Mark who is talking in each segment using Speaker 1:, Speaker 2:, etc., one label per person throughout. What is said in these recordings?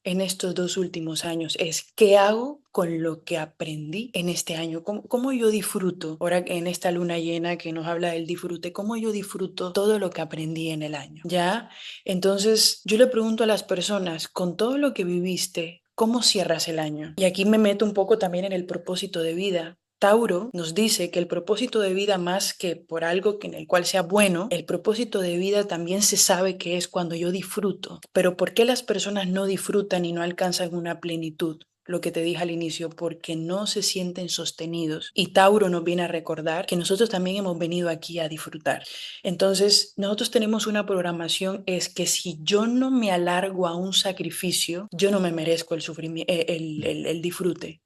Speaker 1: en estos 2 últimos años es qué hago con lo que aprendí en este año, cómo yo disfruto, ahora en esta luna llena que nos habla del disfrute, cómo yo disfruto todo lo que aprendí en el año, ¿ya? Entonces yo le pregunto a las personas, con todo lo que viviste, ¿cómo cierras el año? Y aquí me meto un poco también en el propósito de vida. Tauro nos dice que el propósito de vida, más que por algo en el cual sea bueno, el propósito de vida también se sabe que es cuando yo disfruto. Pero ¿por qué las personas no disfrutan y no alcanzan una plenitud? Lo que te dije al inicio, porque no se sienten sostenidos. Y Tauro nos viene a recordar que nosotros también hemos venido aquí a disfrutar. Entonces, nosotros tenemos una programación, es que si yo no me alargo a un sacrificio, yo no me merezco el sufrimiento, el disfrute.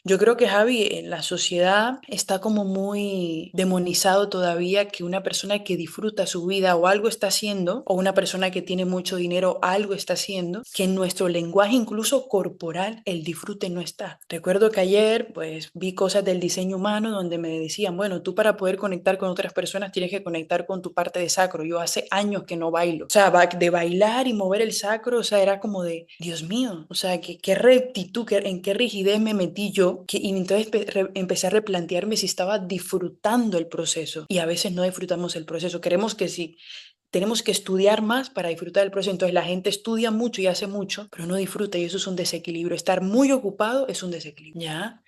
Speaker 1: Yo creo que Javi, en la sociedad está como muy demonizado todavía que una persona que disfruta su vida o algo está haciendo, o una persona que tiene mucho dinero algo está haciendo, que en nuestro lenguaje incluso corporal el disfrute no está. Recuerdo que ayer pues vi cosas del diseño humano donde me decían, bueno, tú para poder conectar con otras personas tienes que conectar con tu parte de sacro. Yo hace años que no bailo. O sea, de bailar y mover el sacro, o sea, era como de, Dios mío, o sea, qué rectitud, en qué rigidez me metí yo, y entonces empecé a replantearme si estaba disfrutando el proceso. Y a veces no disfrutamos el proceso. Queremos que sí, tenemos que estudiar más para disfrutar del proceso. Entonces la gente estudia mucho y hace mucho, pero no disfruta y eso es un desequilibrio. Estar muy ocupado es un desequilibrio, ¿ya?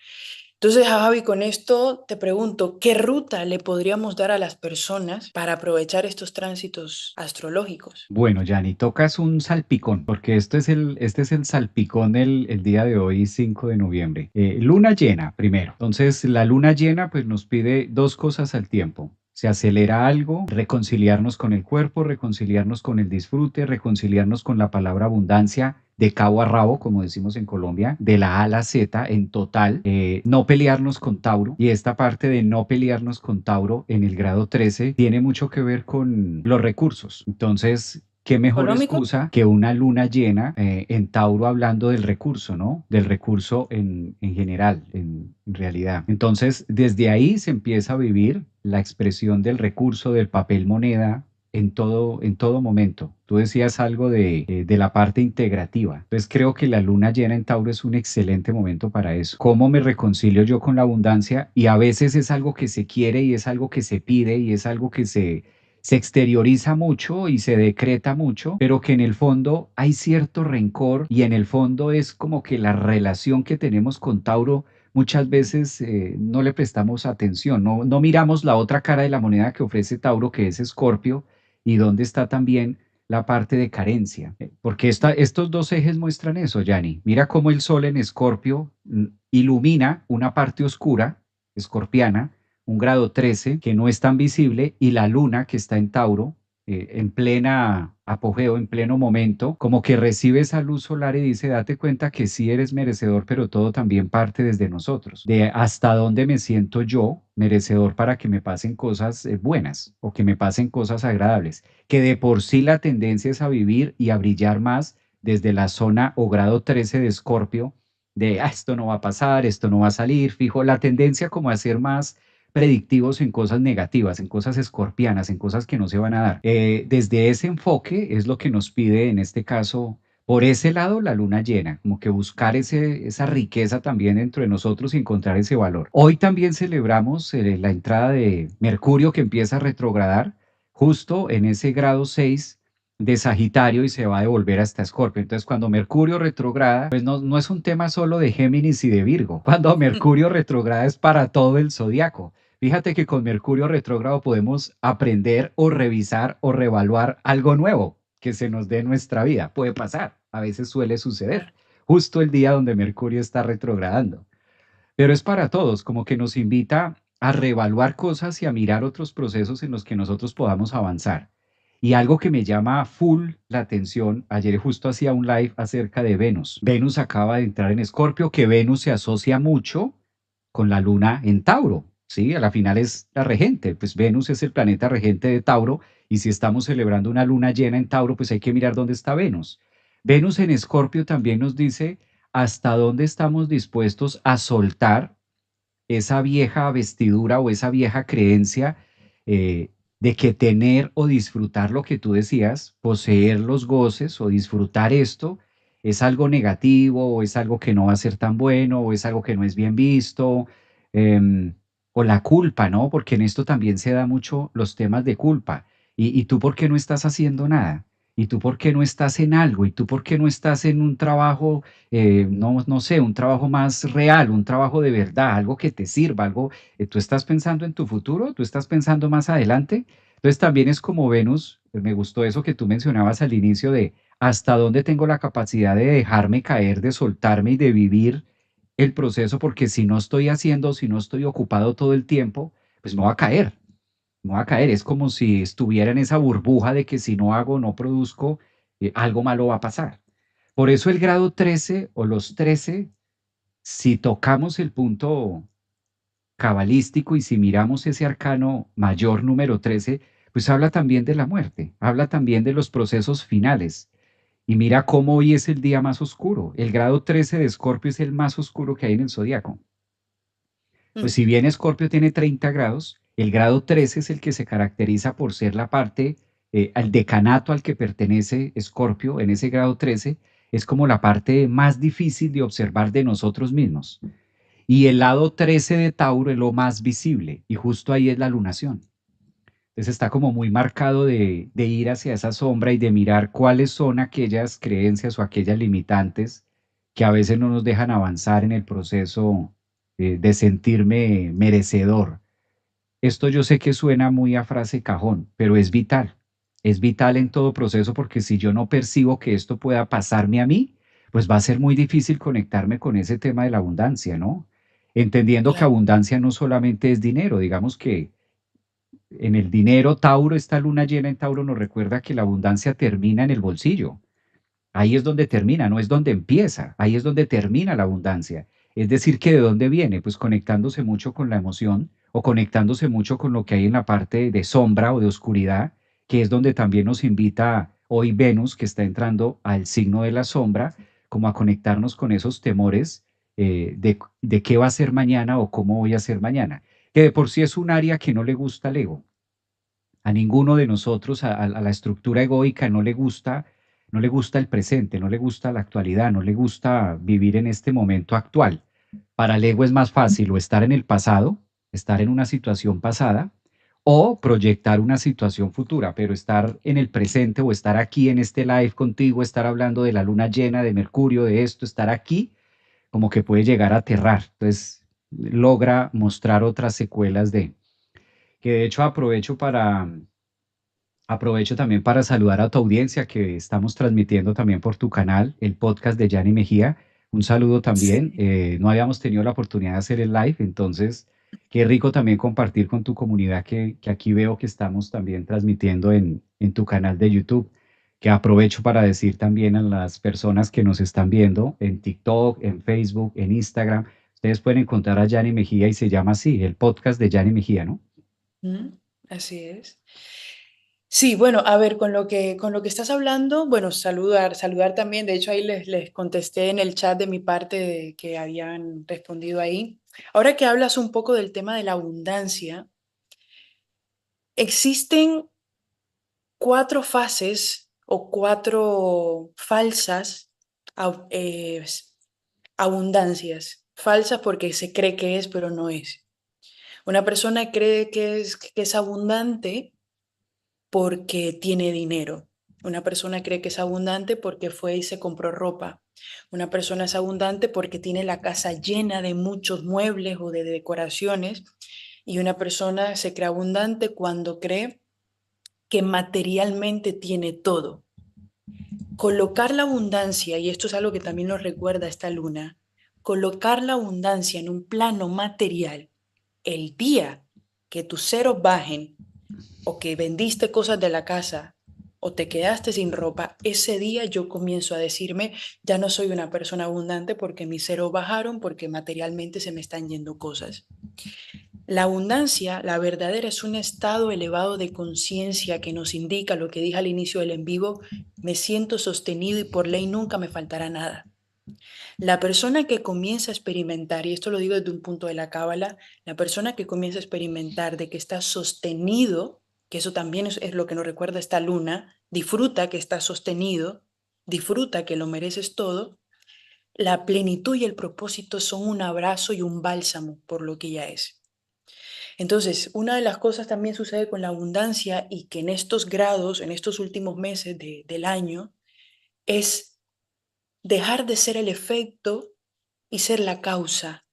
Speaker 1: Entonces, Javi, con esto te pregunto, ¿qué ruta le podríamos dar a las personas para aprovechar estos tránsitos astrológicos?
Speaker 2: Bueno, Yanni, tocas un salpicón, porque este es el salpicón el día de hoy, 5 de noviembre. Luna llena, primero. Entonces, la luna llena, pues nos pide dos cosas al tiempo. Se acelera algo, reconciliarnos con el cuerpo, reconciliarnos con el disfrute, reconciliarnos con la palabra abundancia de cabo a rabo, como decimos en Colombia, de la A a la Z en total, no pelearnos con Tauro. Y esta parte de no pelearnos con Tauro en el grado 13 tiene mucho que ver con los recursos. Entonces, qué mejor
Speaker 1: ¿Económicos?
Speaker 2: excusa que una luna llena en Tauro hablando del recurso, ¿no? Del recurso en general, en realidad. Entonces, desde ahí se empieza a vivir la expresión del recurso, del papel moneda, en todo momento. Tú decías algo de la parte integrativa. Entonces creo que la luna llena en Tauro es un excelente momento para eso. ¿Cómo me reconcilio yo con la abundancia? Y a veces es algo que se quiere y es algo que se pide y es algo que se exterioriza mucho y se decreta mucho, pero que en el fondo hay cierto rencor y en el fondo es como que la relación que tenemos con Tauro muchas veces no le prestamos atención, no miramos la otra cara de la moneda que ofrece Tauro, que es Escorpio, y dónde está también la parte de carencia. Porque estos dos ejes muestran eso, Yanni. Mira cómo el sol en Escorpio ilumina una parte oscura, escorpiana, un grado 13 que no es tan visible, y la luna que está en Tauro, en plena apogeo, en pleno momento, como que recibe esa luz solar y dice, date cuenta que sí eres merecedor, pero todo también parte desde nosotros, de hasta dónde me siento yo merecedor para que me pasen cosas buenas o que me pasen cosas agradables, que de por sí la tendencia es a vivir y a brillar más desde la zona o grado 13 de Escorpio, de esto no va a pasar, esto no va a salir, fijo, la tendencia como a ser más predictivos en cosas negativas, en cosas escorpianas, en cosas que no se van a dar. Desde ese enfoque es lo que nos pide en este caso, por ese lado, la luna llena, como que buscar esa riqueza también dentro de nosotros y encontrar ese valor. Hoy también celebramos la entrada de Mercurio que empieza a retrogradar justo en ese grado 6 de Sagitario y se va a devolver hasta Escorpio. Entonces, cuando Mercurio retrograda, pues no es un tema solo de Géminis y de Virgo. Cuando Mercurio retrograda es para todo el zodiaco. Fíjate que con Mercurio retrógrado podemos aprender o revisar o reevaluar algo nuevo que se nos dé en nuestra vida. Puede pasar, a veces suele suceder,
Speaker 1: Claro.
Speaker 2: justo el día donde Mercurio está retrogradando. Pero es para todos, como que nos invita a reevaluar cosas y a mirar otros procesos en los que nosotros podamos avanzar. Y algo que me llama full la atención, ayer justo hacía un live acerca de Venus. Venus acaba de entrar en Escorpio, que Venus se asocia mucho con la luna en Tauro, ¿sí? A la final es la regente, pues Venus es el planeta regente de Tauro, y si estamos celebrando una luna llena en Tauro, pues hay que mirar dónde está Venus. Venus en Escorpio también nos dice hasta dónde estamos dispuestos a soltar esa vieja vestidura o esa vieja creencia de que tener o disfrutar lo que tú decías, poseer los goces o disfrutar esto, es algo negativo, o es algo que no va a ser tan bueno, o es algo que no es bien visto, em, o la culpa, ¿no? Porque en esto también se da mucho los temas de culpa. ¿Y tú por qué no estás haciendo nada? ¿Y tú por qué no estás en algo? ¿Y tú por qué no estás en un trabajo, no sé, un trabajo más real, un trabajo de verdad, algo que te sirva, algo, tú estás pensando en tu futuro, tú estás pensando más adelante? Entonces también es como Venus, me gustó eso que tú mencionabas al inicio de hasta dónde tengo la capacidad de dejarme caer, de soltarme y de vivir el proceso, porque si no estoy haciendo, si no estoy ocupado todo el tiempo, pues me voy a caer, me voy a caer. Es como si estuviera en esa burbuja de que si no hago, no produzco, algo malo va a pasar. Por eso el grado 13 o los 13, si tocamos el punto cabalístico y si miramos ese arcano mayor número 13, pues habla también de la muerte, habla también de los procesos finales. Y mira cómo hoy es el día más oscuro. El grado 13 de Escorpio es el más oscuro que hay en el zodiaco. Pues
Speaker 1: Mm,
Speaker 2: si bien Escorpio tiene 30 grados, el grado 13 es el que se caracteriza por ser la parte, al decanato al que pertenece Escorpio, en ese grado 13, es como la parte más difícil de observar de nosotros mismos. Y el lado 13 de Tauro es lo más visible, y justo ahí es la lunación. Entonces está como muy marcado de ir hacia esa sombra y de mirar cuáles son aquellas creencias o aquellas limitantes que a veces no nos dejan avanzar en el proceso, de sentirme merecedor. Esto yo sé que suena muy a frase cajón, pero es vital en todo proceso porque si yo no percibo que esto pueda pasarme a mí, pues va a ser muy difícil conectarme con ese tema de la abundancia, ¿no? Entendiendo que
Speaker 1: claro.
Speaker 2: abundancia no solamente es dinero, digamos que en el dinero, Tauro, esta luna llena en Tauro nos recuerda que la abundancia termina en el bolsillo. Ahí es donde termina, no es donde empieza, ahí es donde termina la abundancia. Es decir, que de dónde viene, pues conectándose mucho con la emoción o conectándose mucho con lo que hay en la parte de sombra o de oscuridad, que es donde también nos invita hoy Venus, que está entrando al signo de la sombra, como a conectarnos con esos temores, de qué va a ser mañana o cómo voy a ser mañana, que de por sí es un área que no le gusta al ego. A ninguno de nosotros, a la estructura egoica, no le gusta el presente, no le gusta la actualidad, no le gusta vivir en este momento actual. Para el ego es más fácil o estar en el pasado, estar en una situación pasada, o proyectar una situación futura, pero estar en el presente o estar aquí en este live contigo, estar hablando de la luna llena, de Mercurio, de esto, estar aquí, como que puede llegar a aterrar. Entonces, logra mostrar otras secuelas de, que de hecho aprovecho también para saludar a tu audiencia que estamos transmitiendo también por tu canal, el podcast de Yanni Mejía. Un saludo también.
Speaker 1: Sí.
Speaker 2: No habíamos tenido la oportunidad de hacer el live, entonces qué rico también compartir con tu comunidad que aquí veo que estamos también transmitiendo en tu canal de YouTube. Que aprovecho para decir también a las personas que nos están viendo en TikTok, en Facebook, en Instagram. Ustedes pueden encontrar a Yanni Mejía y se llama así, el podcast de Yanni Mejía, ¿no?
Speaker 1: Mm, así es. Sí, bueno, a ver, con lo que estás hablando, bueno, saludar también, de hecho ahí les contesté en el chat de mi parte que habían respondido ahí. Ahora que hablas un poco del tema de la abundancia, existen cuatro fases o cuatro falsas abundancias. Falsas porque se cree que es, pero no es. Una persona cree que es abundante porque tiene dinero. Una persona cree que es abundante porque fue y se compró ropa. Una persona es abundante porque tiene la casa llena de muchos muebles o de decoraciones. Y una persona se cree abundante cuando cree que materialmente tiene todo. Colocar la abundancia, y esto es algo que también nos recuerda esta luna, colocar la abundancia en un plano material el día que tus ceros bajen o que vendiste cosas de la casa o te quedaste sin ropa, ese día yo comienzo a decirme, ya no soy una persona abundante porque mis ceros bajaron, porque materialmente se me están yendo cosas. La abundancia, la verdadera, es un estado elevado de conciencia que nos indica lo que dije al inicio del en vivo, me siento sostenido y por ley nunca me faltará nada. La persona que comienza a experimentar, y esto lo digo desde un punto de la cábala, la persona que comienza a experimentar de que está sostenido, que eso también es lo que nos recuerda esta luna, disfruta que está sostenido, disfruta que lo mereces todo, la plenitud y el propósito son un abrazo y un bálsamo por lo que ya es. Entonces, una de las cosas también sucede con la abundancia y que en estos grados, en estos últimos meses del año, es dejar de ser el efecto y ser la causa.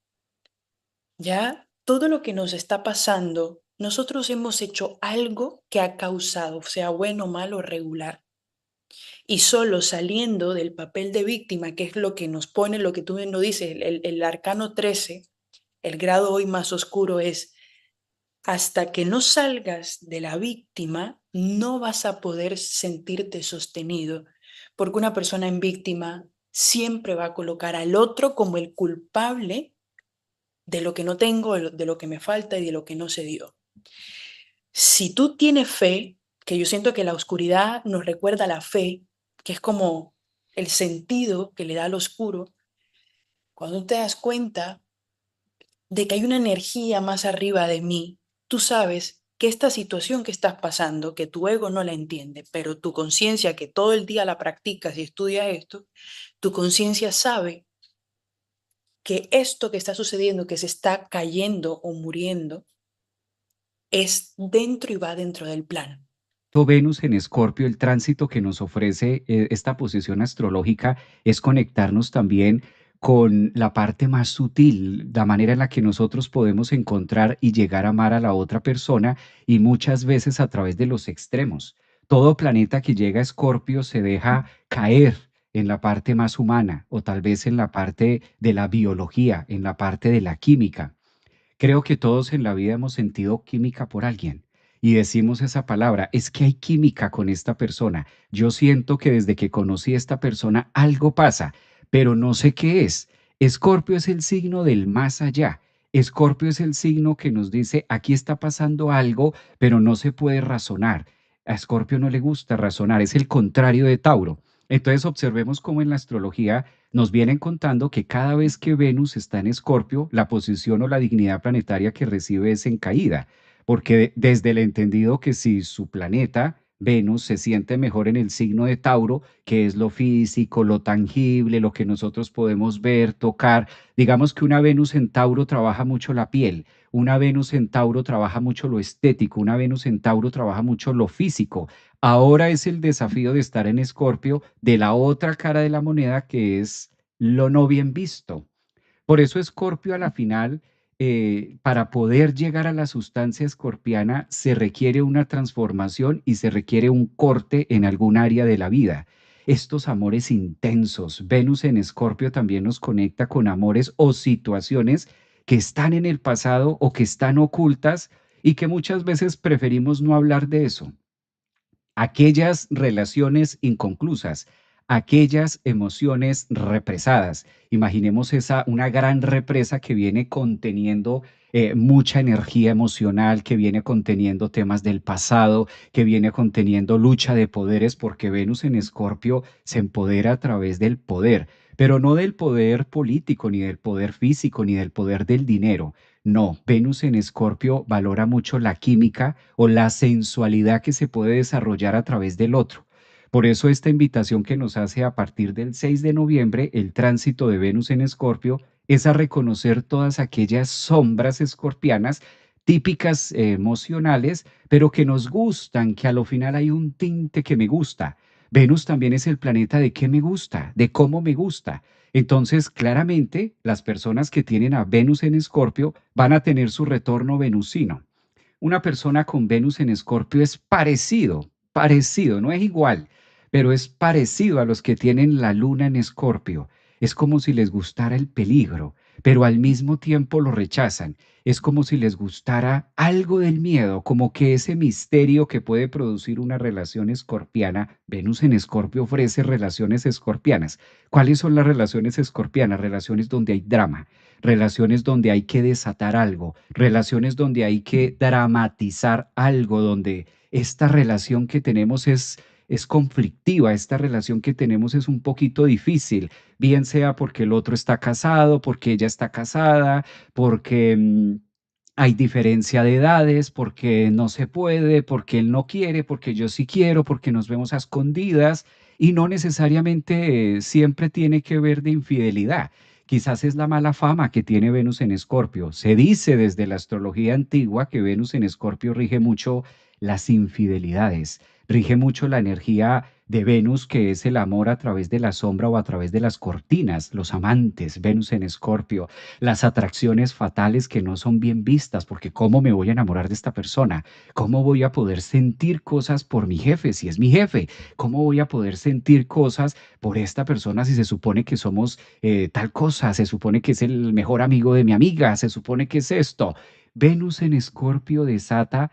Speaker 1: Ya todo lo que nos está pasando, nosotros hemos hecho algo que ha causado, sea bueno, malo, regular. Y solo saliendo del papel de víctima, que es lo que nos pone, lo que tú nos dices, el arcano 13, el grado hoy más oscuro es, hasta que no salgas de la víctima, no vas a poder sentirte sostenido, porque una persona en víctima siempre va a colocar al otro como el culpable de lo que no tengo, de lo que me falta y de lo que no se dio. Si tú tienes fe, que yo siento que la oscuridad nos recuerda la fe, que es como el sentido que le da al oscuro, cuando tú te das cuenta de que hay una energía más arriba de mí, tú sabes que esta situación que estás pasando, que tu ego no la entiende, pero tu conciencia que todo el día la practicas y estudia esto, tu conciencia sabe que esto que está sucediendo, que se está cayendo o muriendo, es dentro y va dentro del plan.
Speaker 2: Venus en Escorpio, el tránsito que nos ofrece esta posición astrológica es conectarnos también con la parte más sutil, la manera en la que nosotros podemos encontrar y llegar a amar a la otra persona y muchas veces a través de los extremos. Todo planeta que llega a Escorpio se deja caer en la parte más humana o tal vez en la parte de la biología, en la parte de la química. Creo que todos en la vida hemos sentido química por alguien y decimos esa palabra, es que hay química con esta persona. Yo siento que desde que conocí a esta persona algo pasa, pero no sé qué es. Escorpio es el signo del más allá. Escorpio es el signo que nos dice, aquí está pasando algo, pero no se puede razonar. A Escorpio no le gusta razonar, es el contrario de Tauro. Entonces observemos cómo en la astrología nos vienen contando que cada vez que Venus está en Escorpio, la posición o la dignidad planetaria que recibe es en caída, porque desde el entendido que si su planeta, Venus, se siente mejor en el signo de Tauro, que es lo físico, lo tangible, lo que nosotros podemos ver, tocar, digamos que una Venus en Tauro trabaja mucho la piel, una Venus en Tauro trabaja mucho lo estético, una Venus en Tauro trabaja mucho lo físico. Ahora es el desafío de estar en Escorpio de la otra cara de la moneda que es lo no bien visto. Por eso Escorpio a la final, para poder llegar a la sustancia escorpiana, se requiere una transformación y se requiere un corte en algún área de la vida. Estos amores intensos, Venus en Escorpio también nos conecta con amores o situaciones que están en el pasado o que están ocultas y que muchas veces preferimos no hablar de eso, aquellas relaciones inconclusas, aquellas emociones represadas. Imaginemos una gran represa que viene conteniendo mucha energía emocional, que viene conteniendo temas del pasado, que viene conteniendo lucha de poderes, porque Venus en Escorpio se empodera a través del poder, pero no del poder político, ni del poder físico, ni del poder del dinero. No, Venus en Escorpio valora mucho la química o la sensualidad que se puede desarrollar a través del otro. Por eso esta invitación que nos hace a partir del 6 de noviembre, el tránsito de Venus en Escorpio, es a reconocer todas aquellas sombras escorpianas típicas emocionales, pero que nos gustan, que a lo final hay un tinte que me gusta. Venus también es el planeta de qué me gusta, de cómo me gusta. Entonces, claramente, las personas que tienen a Venus en Escorpio van a tener su retorno venusino. Una persona con Venus en Escorpio es parecido, no es igual, pero es parecido a los que tienen la luna en Escorpio. Es como si les gustara el peligro, pero al mismo tiempo lo rechazan. Es como si les gustara algo del miedo, como que ese misterio que puede producir una relación escorpiana. Venus en Escorpio ofrece relaciones escorpianas. ¿Cuáles son las relaciones escorpianas? Relaciones donde hay drama, relaciones donde hay que desatar algo, relaciones donde hay que dramatizar algo, donde esta relación que tenemos es conflictiva, esta relación que tenemos es un poquito difícil, bien sea porque el otro está casado, porque ella está casada, porque hay diferencia de edades, porque no se puede, porque él no quiere, porque yo sí quiero, porque nos vemos a escondidas. y no necesariamente siempre tiene que ver de infidelidad. Quizás es la mala fama que tiene Venus en Escorpio. Se dice desde la astrología antigua que Venus en Escorpio rige mucho las infidelidades, rige mucho la energía de Venus, que es el amor a través de la sombra o a través de las cortinas, los amantes, Venus en Escorpio, las atracciones fatales que no son bien vistas, porque ¿cómo me voy a enamorar de esta persona? ¿Cómo voy a poder sentir cosas por mi jefe si es mi jefe? ¿Cómo voy a poder sentir cosas por esta persona si se supone que somos tal cosa? Se supone que es el mejor amigo de mi amiga, se supone que es esto. Venus en Escorpio desata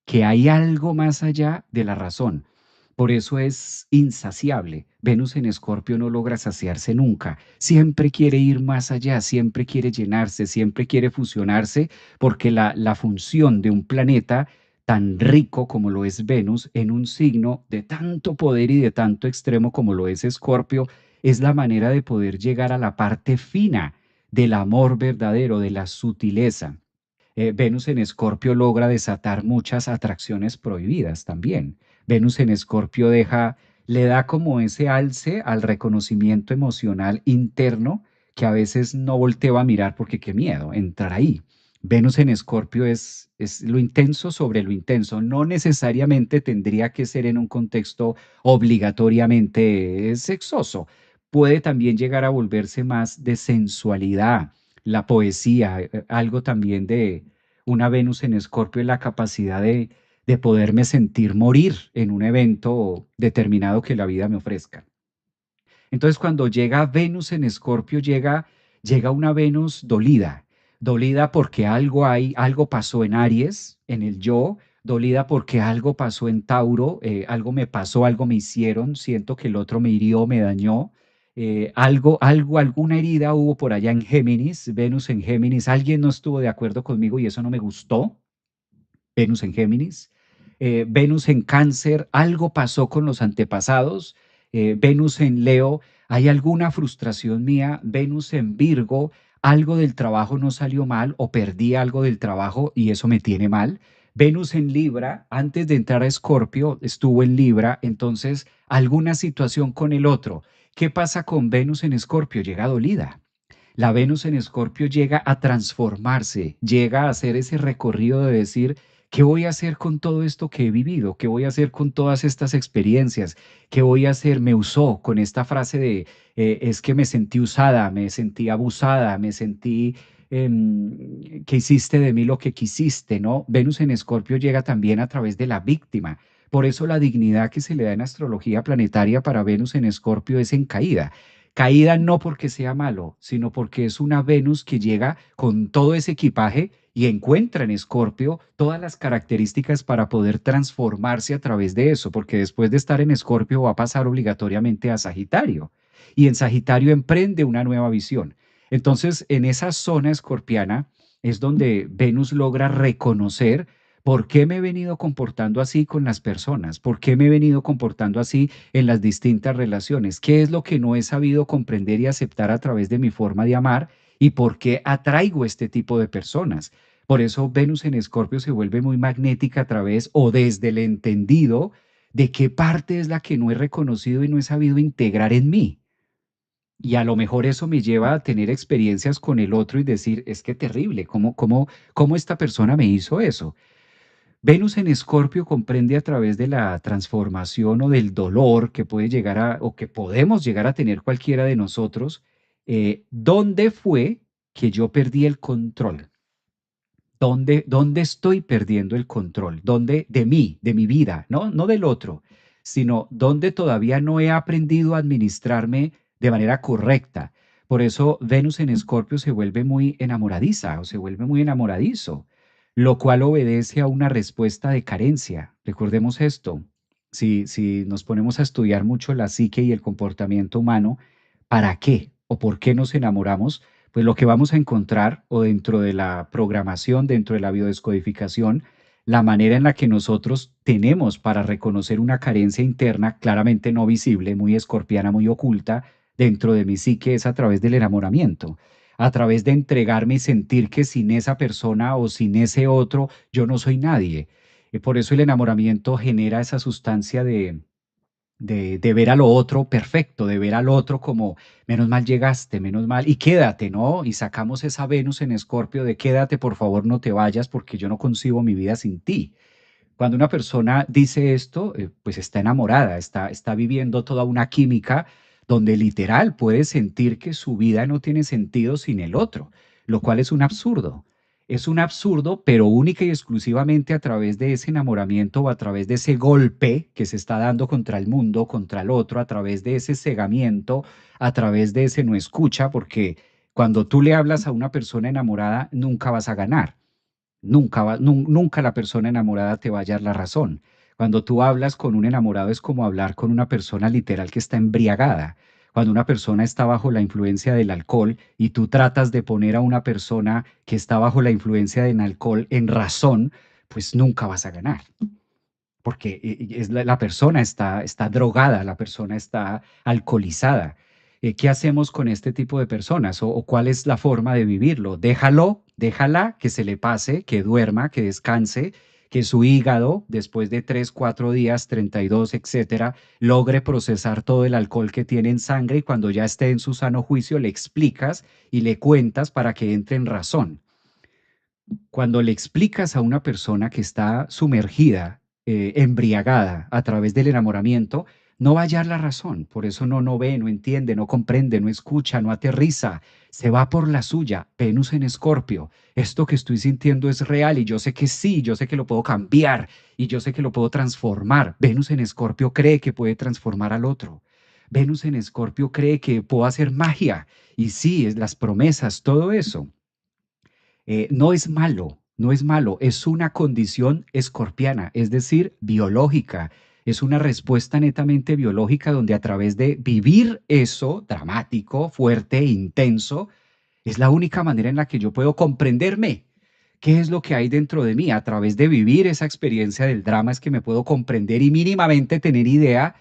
Speaker 2: que hay algo más allá de la razón. Por eso es insaciable. Venus en Escorpio no logra saciarse nunca. Siempre quiere ir más allá, siempre quiere llenarse, siempre quiere fusionarse, porque la función de un planeta tan rico como lo es Venus en un signo de tanto poder y de tanto extremo como lo es Escorpio, es la manera de poder llegar a la parte fina del amor verdadero, de la sutileza. Venus en Escorpio logra desatar muchas atracciones prohibidas también. Venus en Escorpio le da como ese alce al reconocimiento emocional interno que a veces no volteo a mirar porque qué miedo entrar ahí. Venus en Escorpio es lo intenso sobre lo intenso. No necesariamente tendría que ser en un contexto obligatoriamente sexoso. Puede también llegar a volverse más de sensualidad, la poesía, algo también de una Venus en Escorpio es la capacidad de poderme sentir morir en un evento determinado que la vida me ofrezca. Entonces, cuando llega Venus en Escorpio, llega una Venus dolida, dolida porque algo hay, algo pasó en Aries, en el yo, dolida porque algo pasó en Tauro, algo me pasó, algo me hicieron, siento que el otro me hirió, me dañó, alguna herida hubo por allá en Géminis, Venus en Géminis, alguien no estuvo de acuerdo conmigo y eso no me gustó. Venus en Géminis, Venus en Cáncer, algo pasó con los antepasados, Venus en Leo, hay alguna frustración mía, Venus en Virgo, algo del trabajo no salió mal o perdí algo del trabajo y eso me tiene mal. Venus en Libra, antes de entrar a Escorpio, estuvo en Libra, entonces alguna situación con el otro. ¿Qué pasa con Venus en Escorpio? Llega dolida. La Venus en Escorpio llega a transformarse, llega a hacer ese recorrido de decir, ¿qué voy a hacer con todo esto que he vivido? ¿Qué voy a hacer con todas estas experiencias? ¿Qué voy a hacer? Me usó con esta frase de, es que me sentí usada, me sentí abusada, me sentí que hiciste de mí lo que quisiste, ¿no? Venus en Escorpio llega también a través de la víctima. Por eso la dignidad que se le da en astrología planetaria para Venus en Escorpio es en caída. Caída no porque sea malo, sino porque es una Venus que llega con todo ese equipaje y encuentra en Escorpio todas las características para poder transformarse a través de eso, porque después de estar en Escorpio va a pasar obligatoriamente a Sagitario y en Sagitario emprende una nueva visión. Entonces, en esa zona escorpiana es donde Venus logra reconocer por qué me he venido comportando así con las personas, por qué me he venido comportando así en las distintas relaciones, qué es lo que no he sabido comprender y aceptar a través de mi forma de amar y por qué atraigo este tipo de personas. Por eso Venus en Escorpio se vuelve muy magnética a través o desde el entendido de qué parte es la que no he reconocido y no he sabido integrar en mí. Y a lo mejor eso me lleva a tener experiencias con el otro y decir, es que terrible, ¿cómo esta persona me hizo eso? Venus en Escorpio comprende a través de la transformación o del dolor que puede llegar o que podemos llegar a tener cualquiera de nosotros, dónde fue que yo perdí el control, dónde estoy perdiendo el control, dónde de mí, de mi vida, no del otro, sino dónde todavía no he aprendido a administrarme de manera correcta. Por eso Venus en Escorpio se vuelve muy enamoradiza o se vuelve muy enamoradizo, lo cual obedece a una respuesta de carencia. Recordemos esto. Si nos ponemos a estudiar mucho la psique y el comportamiento humano, ¿para qué o por qué nos enamoramos? Pues lo que vamos a encontrar o dentro de la programación, dentro de la biodescodificación, la manera en la que nosotros tenemos para reconocer una carencia interna claramente no visible, muy escorpiana, muy oculta, dentro de mi psique es a través del enamoramiento, a través de entregarme y sentir que sin esa persona o sin ese otro yo no soy nadie. Y por eso el enamoramiento genera esa sustancia de ver a lo otro perfecto, de ver al otro como, menos mal llegaste, menos mal, y quédate, ¿no? Y sacamos esa Venus en Escorpio de quédate, por favor, no te vayas porque yo no concibo mi vida sin ti. Cuando una persona dice esto, pues está enamorada, está viviendo toda una química donde literal puede sentir que su vida no tiene sentido sin el otro, lo cual es un absurdo. Es un absurdo, pero única y exclusivamente a través de ese enamoramiento o a través de ese golpe que se está dando contra el mundo, contra el otro, a través de ese cegamiento, a través de ese no escucha, porque cuando tú le hablas a una persona enamorada, nunca vas a ganar. Nunca la persona enamorada te va a hallar la razón. Cuando tú hablas con un enamorado es como hablar con una persona literal que está embriagada. Cuando una persona está bajo la influencia del alcohol y tú tratas de poner a una persona que está bajo la influencia del alcohol en razón, pues nunca vas a ganar porque la persona está drogada, la persona está alcoholizada. ¿Qué hacemos con este tipo de personas o cuál es la forma de vivirlo? Déjala que se le pase, que duerma, que descanse, que su hígado, después de 3, 4 días, 32, etcétera, logre procesar todo el alcohol que tiene en sangre y cuando ya esté en su sano juicio le explicas y le cuentas para que entre en razón. Cuando le explicas a una persona que está sumergida, embriagada a través del enamoramiento, no va a hallar la razón. Por eso no ve, no entiende, no comprende, no escucha, no aterriza. Se va por la suya. Venus en Escorpio. Esto que estoy sintiendo es real y yo sé que sí, yo sé que lo puedo cambiar y yo sé que lo puedo transformar. Venus en Escorpio cree que puede transformar al otro. Venus en Escorpio cree que puedo hacer magia. Y sí, es las promesas, todo eso no es malo, no es malo, es una condición escorpiana, es decir, biológica. Es una respuesta netamente biológica donde a través de vivir eso dramático, fuerte, intenso, es la única manera en la que yo puedo comprenderme. ¿Qué es lo que hay dentro de mí? A través de vivir esa experiencia del drama es que me puedo comprender y mínimamente tener idea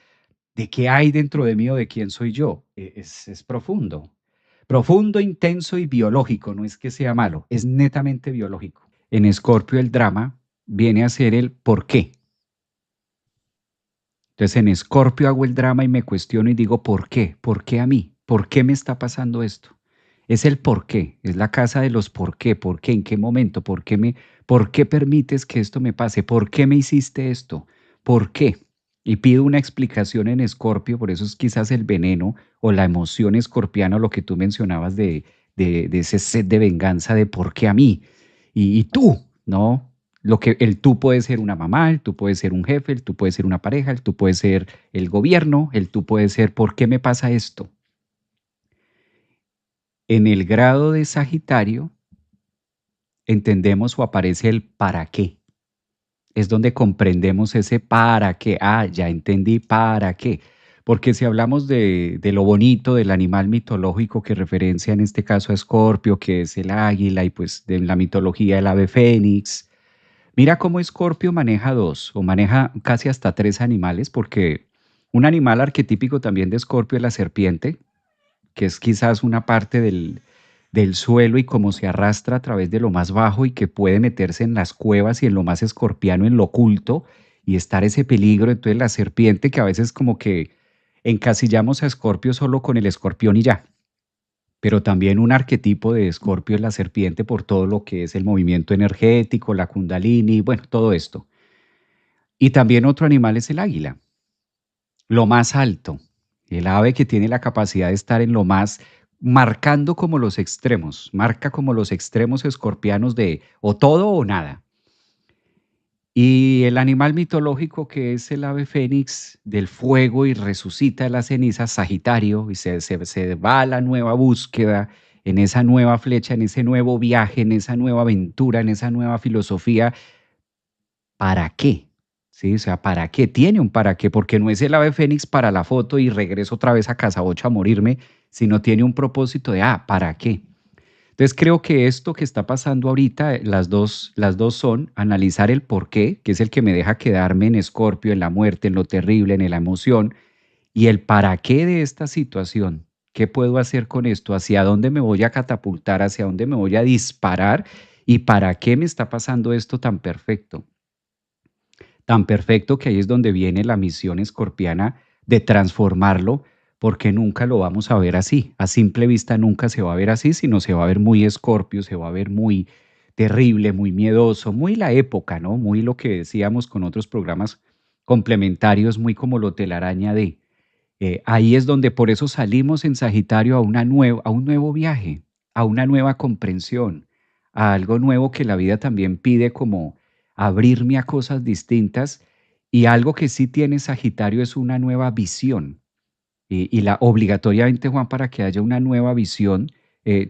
Speaker 2: de qué hay dentro de mí o de quién soy yo. Es profundo. Profundo, intenso y biológico, no es que sea malo, es netamente biológico. En Escorpio el drama viene a ser el por qué. Entonces en Escorpio hago el drama y me cuestiono y digo, ¿por qué? ¿Por qué a mí? ¿Por qué me está pasando esto? Es el por qué, es la casa de los por qué, en qué momento, por qué permites que esto me pase, por qué me hiciste esto, por qué. Y pido una explicación en Escorpio, por eso es quizás el veneno o la emoción escorpiana, lo que tú mencionabas de ese sed de venganza de por qué a mí y tú, ¿no? Lo que el tú puede ser una mamá, el tú puede ser un jefe, el tú puede ser una pareja, el tú puede ser el gobierno, el tú puede ser ¿por qué me pasa esto? En el grado de Sagitario entendemos o aparece el para qué. Es donde comprendemos ese para qué. Ah, ya entendí para qué. Porque si hablamos de lo bonito del animal mitológico que referencia en este caso a Escorpio, que es el águila, y pues de la mitología el ave fénix, mira cómo Escorpio maneja dos o maneja casi hasta tres animales, porque un animal arquetípico también de Escorpio es la serpiente, que es quizás una parte del suelo y cómo se arrastra a través de lo más bajo y que puede meterse en las cuevas y en lo más escorpiano, en lo oculto y estar ese peligro. Entonces la serpiente que a veces como que encasillamos a Escorpio solo con el escorpión y ya. Pero también un arquetipo de Escorpio es la serpiente por todo lo que es el movimiento energético, la kundalini, bueno, todo esto. Y también otro animal es el águila, lo más alto, el ave que tiene la capacidad de estar en lo más, marcando como los extremos, marca como los extremos escorpianos de o todo o nada. Y el animal mitológico que es el ave fénix del fuego y resucita de las cenizas, Sagitario, y se va a la nueva búsqueda, en esa nueva flecha, en ese nuevo viaje, en esa nueva aventura, en esa nueva filosofía. ¿Para qué? Sí, o sea, ¿para qué? Tiene un para qué, porque no es el ave fénix para la foto y regreso otra vez a casa 8 a morirme, sino tiene un propósito de, ¿para qué? Entonces creo que esto que está pasando ahorita, las dos son analizar el por qué, que es el que me deja quedarme en Escorpio, en la muerte, en lo terrible, en la emoción, y el para qué de esta situación. ¿Qué puedo hacer con esto? ¿Hacia dónde me voy a catapultar? ¿Hacia dónde me voy a disparar? ¿Y para qué me está pasando esto tan perfecto? Tan perfecto que ahí es donde viene la misión escorpiana de transformarlo, porque nunca lo vamos a ver así. A simple vista nunca se va a ver así, sino se va a ver muy Escorpio, se va a ver muy terrible, muy miedoso, muy la época, ¿no? Muy lo que decíamos con otros programas complementarios, muy como lo telaraña de. Ahí es donde por eso salimos en Sagitario a un nuevo viaje, a una nueva comprensión, a algo nuevo que la vida también pide como abrirme a cosas distintas y algo que sí tiene Sagitario es una nueva visión. Y obligatoriamente, Juan, para que haya una nueva visión,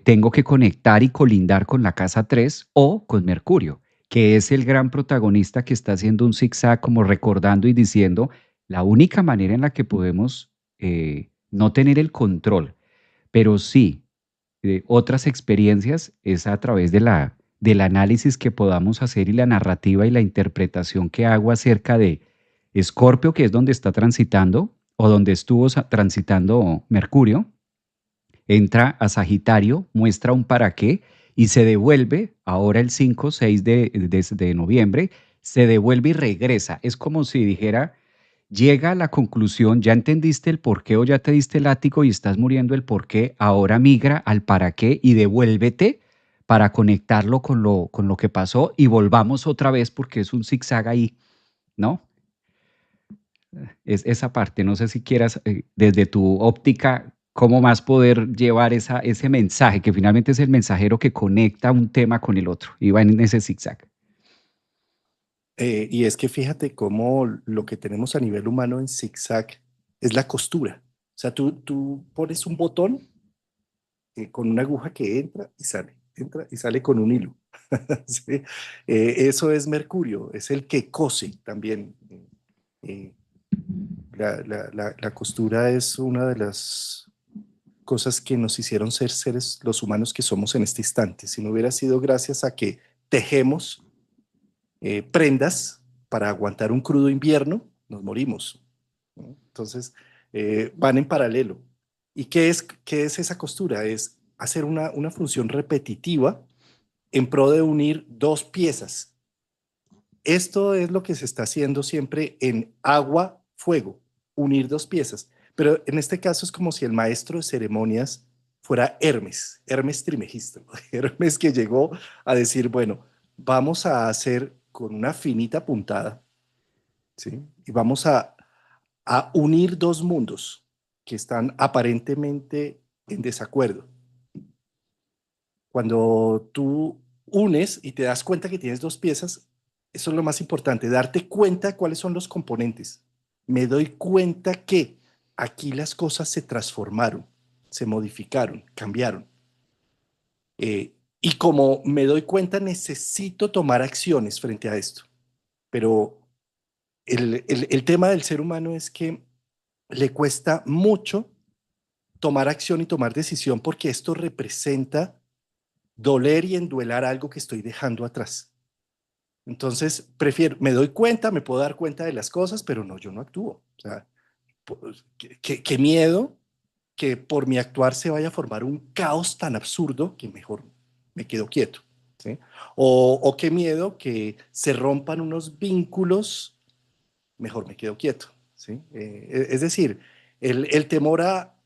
Speaker 2: tengo que conectar y colindar con la casa 3 o con Mercurio, que es el gran protagonista que está haciendo un zigzag, como recordando y diciendo, la única manera en la que podemos no tener el control, pero sí otras experiencias es a través de del análisis que podamos hacer y la narrativa y la interpretación que hago acerca de Escorpio, que es donde está transitando o donde estuvo transitando Mercurio, entra a Sagitario, muestra un para qué y se devuelve, ahora el 5 6 de noviembre, se devuelve y regresa. Es como si dijera, llega a la conclusión, ya entendiste el por qué o ya te diste el látigo y estás muriendo el por qué, ahora migra al para qué y devuélvete para conectarlo con lo que pasó y volvamos otra vez porque es un zigzag ahí, ¿no? Es esa parte, no sé si quieras, desde tu óptica, cómo más poder llevar ese mensaje, que finalmente es el mensajero que conecta un tema con el otro y va en ese zigzag.
Speaker 3: Y es que fíjate cómo lo que tenemos a nivel humano en zigzag es la costura. O sea, tú pones un botón con una aguja que entra y sale con un hilo. ¿Sí? Eso es Mercurio, es el que cose también. Eh, la costura es una de las cosas que nos hicieron ser seres, los humanos que somos en este instante. Si no hubiera sido gracias a que tejemos prendas para aguantar un crudo invierno, nos morimos, ¿no? Entonces, van en paralelo. ¿Y qué es esa costura? Es hacer una función repetitiva en pro de unir dos piezas. Esto es lo que se está haciendo siempre en agua, fuego, unir dos piezas. Pero en este caso es como si el maestro de ceremonias fuera Hermes, Hermes Trismegisto, Hermes que llegó a decir, bueno, vamos a hacer con una finita puntada, ¿sí? Y vamos a unir dos mundos que están aparentemente en desacuerdo. Cuando tú unes y te das cuenta que tienes dos piezas, eso es lo más importante, darte cuenta de cuáles son los componentes. Me doy cuenta que aquí las cosas se transformaron, se modificaron, cambiaron. Y como me doy cuenta, necesito tomar acciones frente a esto. Pero el tema del ser humano es que le cuesta mucho tomar acción y tomar decisión porque esto representa doler y enduelar algo que estoy dejando atrás. Entonces, prefiero, me doy cuenta, me puedo dar cuenta de las cosas, pero no, yo no actúo. O sea, pues, qué miedo que por mi actuar se vaya a formar un caos tan absurdo que mejor me quedo quieto. ¿Sí? O qué miedo que se rompan unos vínculos, mejor me quedo quieto. ¿Sí? Es decir, el temor a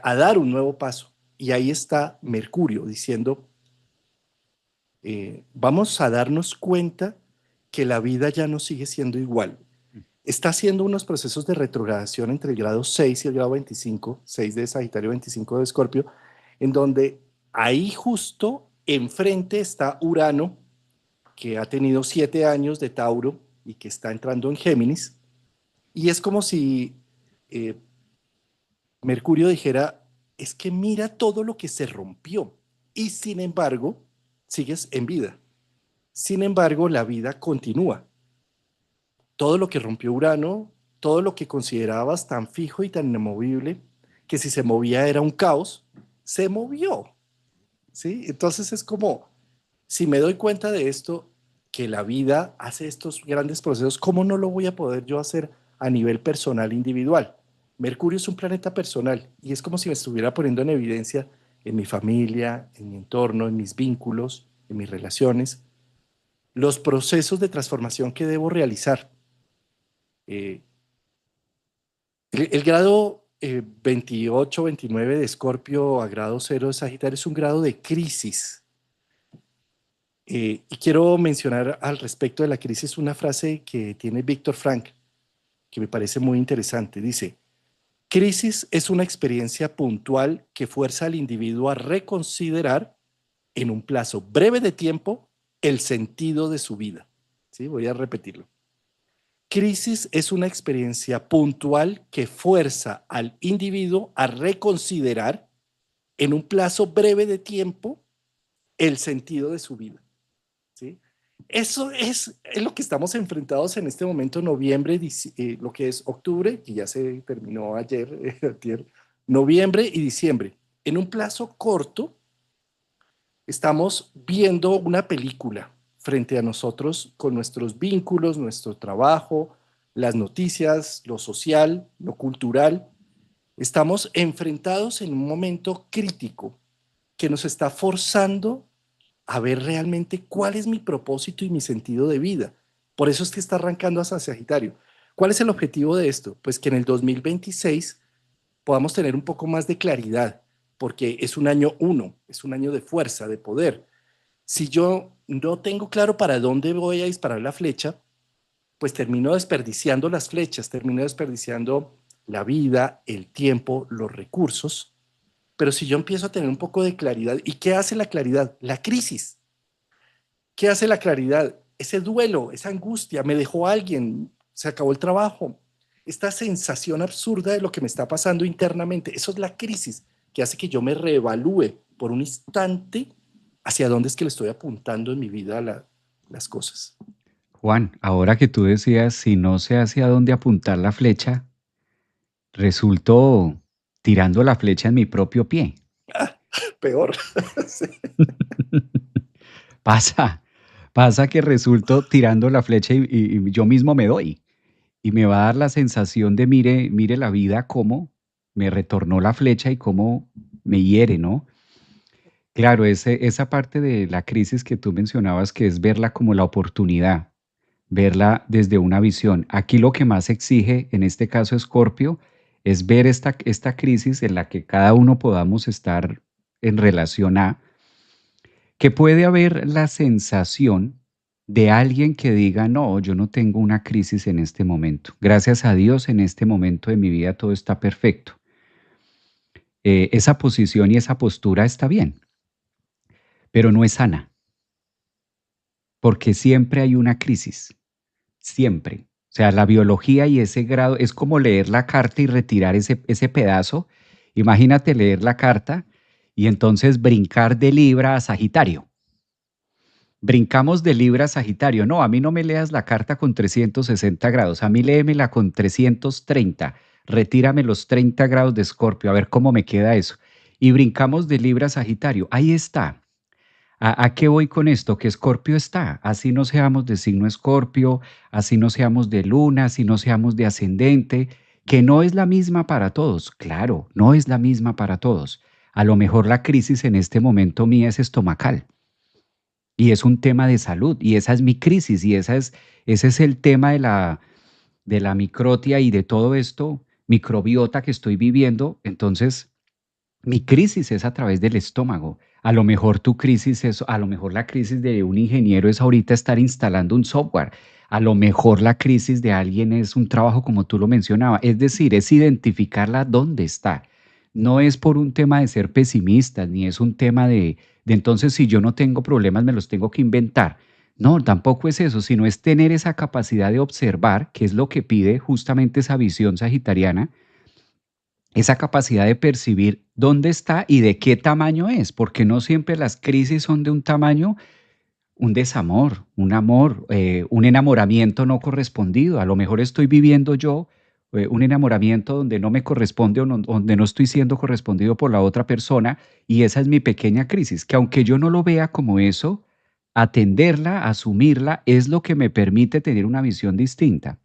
Speaker 3: dar un nuevo paso. Y ahí está Mercurio diciendo, vamos a darnos cuenta que la vida ya no sigue siendo igual. Está haciendo unos procesos de retrogradación entre el grado 6 y el grado 25, 6 de Sagitario, 25 de Escorpio, en donde ahí justo enfrente está Urano, que ha tenido 7 años de Tauro y que está entrando en Géminis, y es como si eh, Mercurio dijera, es que mira todo lo que se rompió y sin embargo sigues en vida. Sin embargo, la vida continúa. Todo lo que rompió Urano, todo lo que considerabas tan fijo y tan inamovible, que si se movía era un caos, se movió. ¿Sí? Entonces es como, si me doy cuenta de esto, que la vida hace estos grandes procesos, ¿cómo no lo voy a poder yo hacer a nivel personal individual? Mercurio es un planeta personal y es como si me estuviera poniendo en evidencia en mi familia, en mi entorno, en mis vínculos, en mis relaciones, los procesos de transformación que debo realizar. Eh, El grado 28, 29 de Escorpio a grado 0 de Sagitario es un grado de crisis. Y quiero mencionar al respecto de la crisis una frase que tiene Víctor Frank, que me parece muy interesante. Dice, crisis es una experiencia puntual que fuerza al individuo a reconsiderar en un plazo breve de tiempo el sentido de su vida. ¿Sí? Voy a repetirlo. Crisis es una experiencia puntual que fuerza al individuo a reconsiderar en un plazo breve de tiempo el sentido de su vida. ¿Sí? Eso es lo que estamos enfrentados en este momento, noviembre, lo que es octubre, que ya se terminó ayer, noviembre y diciembre. En un plazo corto, estamos viendo una película frente a nosotros con nuestros vínculos, nuestro trabajo, las noticias, lo social, lo cultural. Estamos enfrentados en un momento crítico que nos está forzando a ver realmente cuál es mi propósito y mi sentido de vida. Por eso es que está arrancando hacia Sagitario. ¿Cuál es el objetivo de esto? Pues que en el 2026 podamos tener un poco más de claridad, porque es un año 1, es un año de fuerza, de poder. Si yo no tengo claro para dónde voy a disparar la flecha, pues termino desperdiciando las flechas, termino desperdiciando la vida, el tiempo, los recursos. Pero si yo empiezo a tener un poco de claridad, ¿y qué hace la claridad? La crisis. ¿Qué hace la claridad? Ese duelo, esa angustia, me dejó alguien, se acabó el trabajo. Esta sensación absurda de lo que me está pasando internamente, eso es la crisis que hace que yo me reevalúe por un instante hacia dónde es que le estoy apuntando en mi vida las cosas.
Speaker 2: Juan, ahora que tú decías, si no sé hacia dónde apuntar la flecha, resulto tirando la flecha en mi propio pie.
Speaker 3: Peor. Sí.
Speaker 2: Pasa que resulto tirando la flecha y yo mismo me doy. Y me va a dar la sensación de mire la vida cómo me retornó la flecha y cómo me hiere, ¿no? Claro, esa parte de la crisis que tú mencionabas, que es verla como la oportunidad, verla desde una visión. Aquí lo que más exige, en este caso Escorpio, es ver esta crisis en la que cada uno podamos estar en relación a, que puede haber la sensación de alguien que diga, no, yo no tengo una crisis en este momento. Gracias a Dios, en este momento de mi vida todo está perfecto. Esa posición y esa postura está bien, pero no es sana, porque siempre hay una crisis, siempre. O sea, la biología y ese grado es como leer la carta y retirar ese pedazo. Imagínate leer la carta y entonces brincar de Libra a Sagitario. Brincamos de Libra a Sagitario. No, a mí no me leas la carta con 360 grados, a mí léemela con 330. Retírame los 30 grados de Escorpio, a ver cómo me queda eso. Y brincamos de Libra a Sagitario. Ahí está. ¿A qué voy con esto? Que Escorpio está. Así no seamos de signo Escorpio, así no seamos de luna, así no seamos de ascendente, que no es la misma para todos. Claro, no es la misma para todos. A lo mejor la crisis en este momento mía es estomacal. Y es un tema de salud, y esa es mi crisis, y ese es el tema de la microtia y de todo esto, microbiota que estoy viviendo. Entonces, mi crisis es a través del estómago. A lo mejor tu crisis es, a lo mejor la crisis de un ingeniero es ahorita estar instalando un software. A lo mejor la crisis de alguien es un trabajo como tú lo mencionabas. Es decir, es identificarla dónde está. No es por un tema de ser pesimistas, ni es un tema de entonces si yo no tengo problemas me los tengo que inventar. No, tampoco es eso, sino es tener esa capacidad de observar, que es lo que pide justamente esa visión sagitariana, esa capacidad de percibir dónde está y de qué tamaño es, porque no siempre las crisis son de un tamaño, un desamor, un amor, un enamoramiento no correspondido. A lo mejor estoy viviendo yo un enamoramiento donde no me corresponde o donde no estoy siendo correspondido por la otra persona y esa es mi pequeña crisis, que aunque yo no lo vea como eso, atenderla, asumirla, es lo que me permite tener una visión distinta.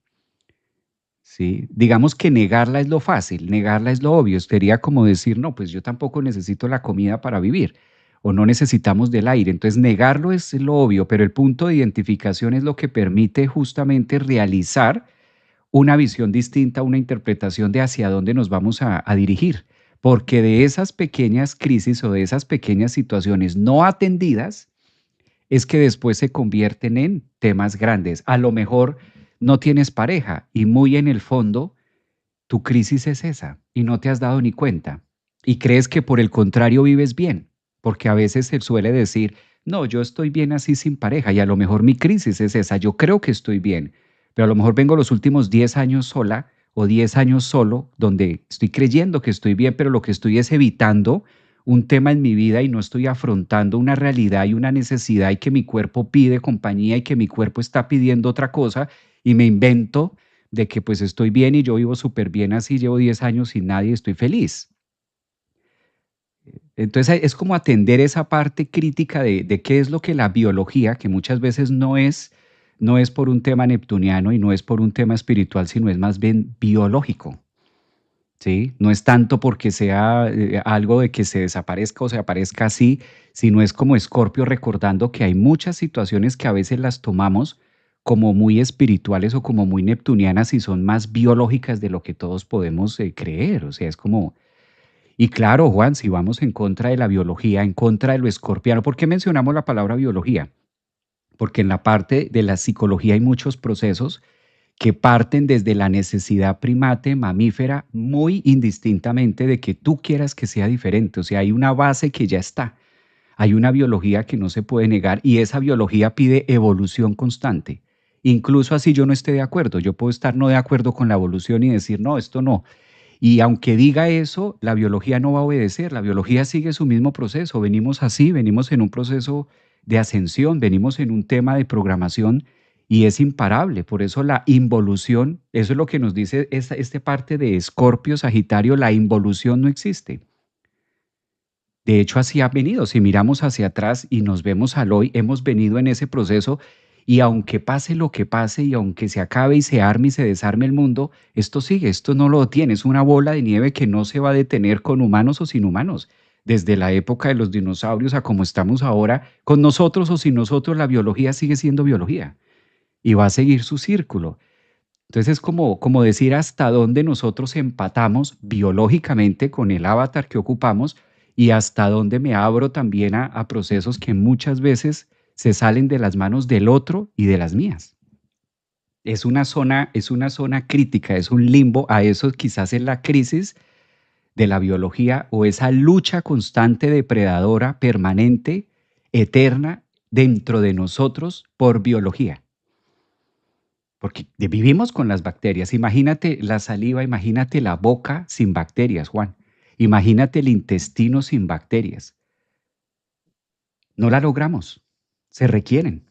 Speaker 2: Sí, digamos que negarla es lo fácil, negarla es lo obvio. Sería como decir, no, pues yo tampoco necesito la comida para vivir o no necesitamos del aire. Entonces, negarlo es lo obvio, pero el punto de identificación es lo que permite justamente realizar una visión distinta, una interpretación de hacia dónde nos vamos a dirigir. Porque de esas pequeñas crisis o de esas pequeñas situaciones no atendidas es que después se convierten en temas grandes. A lo mejor no tienes pareja y muy en el fondo tu crisis es esa y no te has dado ni cuenta. Y crees que por el contrario vives bien, porque a veces se suele decir, no, yo estoy bien así sin pareja y a lo mejor mi crisis es esa, yo creo que estoy bien, pero a lo mejor vengo los últimos 10 años sola o 10 años solo, donde estoy creyendo que estoy bien, pero lo que estoy es evitando un tema en mi vida y no estoy afrontando una realidad y una necesidad y que mi cuerpo pide compañía y que mi cuerpo está pidiendo otra cosa y me invento de que pues estoy bien y yo vivo súper bien así, llevo 10 años sin nadie y estoy feliz. Entonces es como atender esa parte crítica de qué es lo que la biología, que muchas veces no es por un tema neptuniano y no es por un tema espiritual, sino es más bien biológico. ¿Sí? No es tanto porque sea algo de que se desaparezca o se aparezca así, sino es como Escorpio recordando que hay muchas situaciones que a veces las tomamos como muy espirituales o como muy neptunianas y son más biológicas de lo que todos podemos creer. O sea, es como... Y claro, Juan, si vamos en contra de la biología, en contra de lo escorpiano, ¿por qué mencionamos la palabra biología? Porque en la parte de la psicología hay muchos procesos que parten desde la necesidad primate, mamífera, muy indistintamente de que tú quieras que sea diferente. O sea, hay una base que ya está. Hay una biología que no se puede negar y esa biología pide evolución constante. Incluso así yo no esté de acuerdo. Yo puedo estar no de acuerdo con la evolución y decir, no, esto no. Y aunque diga eso, la biología no va a obedecer. La biología sigue su mismo proceso. Venimos así, venimos en un proceso de ascensión, venimos en un tema de programación y es imparable. Por eso la involución, eso es lo que nos dice esta parte de Escorpio, Sagitario, la involución no existe. De hecho, así ha venido. Si miramos hacia atrás y nos vemos al hoy, hemos venido en ese proceso y aunque pase lo que pase y aunque se acabe y se arme y se desarme el mundo, esto sigue, esto no lo detiene. Es una bola de nieve que no se va a detener con humanos o sin humanos. Desde la época de los dinosaurios a como estamos ahora, con nosotros o sin nosotros, la biología sigue siendo biología y va a seguir su círculo. Entonces es como decir hasta dónde nosotros empatamos biológicamente con el avatar que ocupamos y hasta dónde me abro también a procesos que muchas veces se salen de las manos del otro y de las mías. Es una zona crítica, es un limbo, a eso quizás es la crisis de la biología o esa lucha constante depredadora, permanente, eterna, dentro de nosotros por biología. Porque vivimos con las bacterias. Imagínate la saliva, imagínate la boca sin bacterias, Juan. Imagínate el intestino sin bacterias. No la logramos. Se requieren.